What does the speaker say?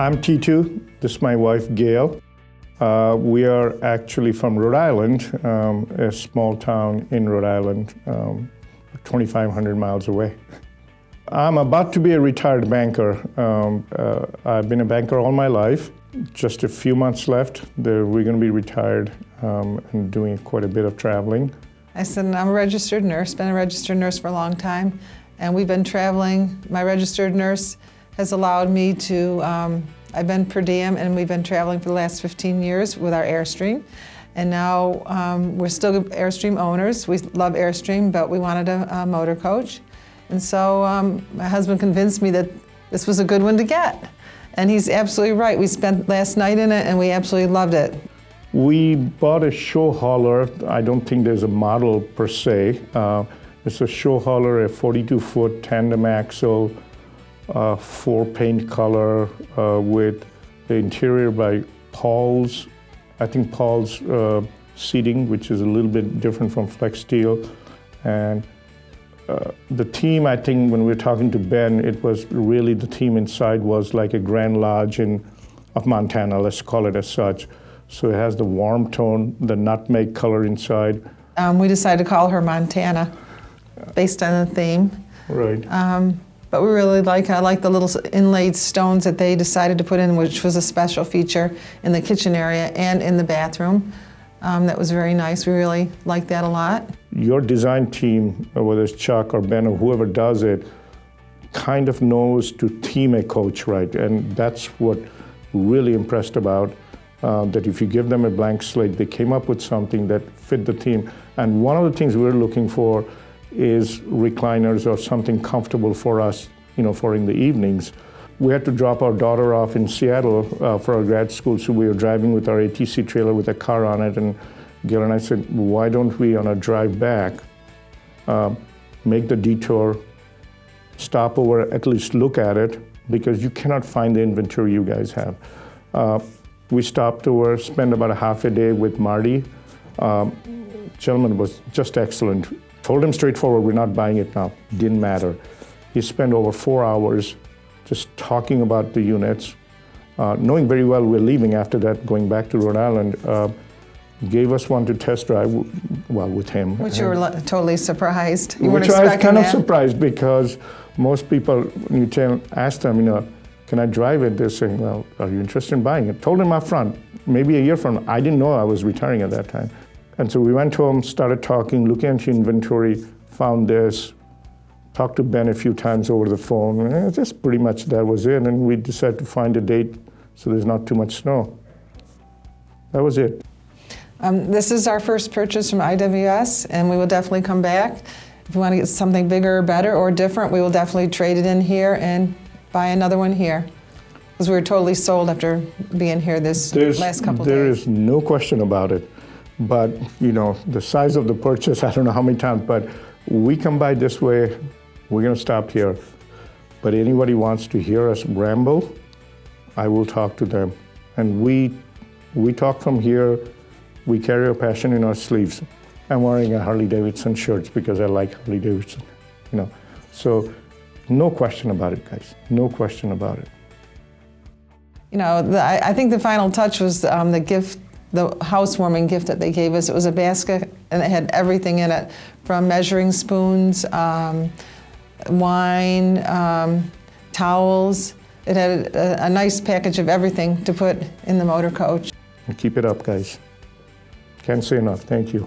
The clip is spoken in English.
I'm T2. This is my wife, Gail. We are actually from Rhode Island, a small town in Rhode Island, 2,500 miles away. I'm about to be a retired banker. I've been a banker all my life. Just a few months left. We're going to be retired and doing quite a bit of traveling. I said, I'm a registered nurse, been a registered nurse for a long time, and we've been traveling. My registered nurse has allowed me to, I've been per diem, and we've been traveling for the last 15 years with our Airstream. And now we're still Airstream owners. We love Airstream, but we wanted a motor coach. And so my husband convinced me that this was a good one to get. And he's absolutely right. We spent last night in it, and we absolutely loved it. We bought a show hauler. I don't think there's a model per se. It's a show hauler, a 42-foot tandem axle, 4-paint color with the interior by Paul's. I think Paul's seating, which is a little bit different from Flex Steel. And the theme, I think, when we were talking to Ben, it was really the theme inside was like a Grand Lodge of Montana, let's call it as such. So it has the warm tone, the nutmeg color inside. We decided to call her Montana, based on the theme. Right. But we really I like the little inlaid stones that they decided to put in, which was a special feature in the kitchen area and in the bathroom. That was very nice. We really liked that a lot. Your design team, whether it's Chuck or Ben or whoever does it, kind of knows to theme a coach right. And that's what really impressed about, that if you give them a blank slate, they came up with something that fit the theme. And one of the things we're looking for is recliners or something comfortable for us, for in the evenings. We had to drop our daughter off in Seattle for our grad school, so we were driving with our ATC trailer with a car on it, and Gail and I said, why don't we, on our drive back, make the detour, stop over, at least look at it, because you cannot find the inventory you guys have. We stopped over, spent about a half a day with Marty. Gentleman was just excellent. Told him straightforward, we're not buying it now. Didn't matter. He spent over 4 hours just talking about the units, knowing very well we're leaving after that, going back to Rhode Island. Gave us one to test drive, with him. Which you were totally surprised. You which weren't I was kind that. of surprised, because most people, when you ask them, can I drive it? They're saying, well, are you interested in buying it? Told him up front, maybe a year from now. I didn't know I was retiring at that time. And so we went home, started talking, looking at your inventory, found this, talked to Ben a few times over the phone. And just pretty much that was it. And we decided to find a date so there's not too much snow. That was it. This is our first purchase from IWS, and we will definitely come back. If we want to get something bigger or better or different, we will definitely trade it in here and buy another one here. Because we were totally sold after being here this last couple of days. There is no question about it. But, the size of the purchase, I don't know how many times, but we come by this way, we're going to stop here. But anybody wants to hear us ramble, I will talk to them. And we talk from here. We carry our passion in our sleeves. I'm wearing a Harley-Davidson shirt because I like Harley-Davidson, So no question about it, guys. No question about it. I think the final touch was the gift, the housewarming gift that they gave us. It was a basket, and it had everything in it, from measuring spoons, wine, towels. It had a nice package of everything to put in the motor coach. And keep it up, guys. Can't say enough. Thank you.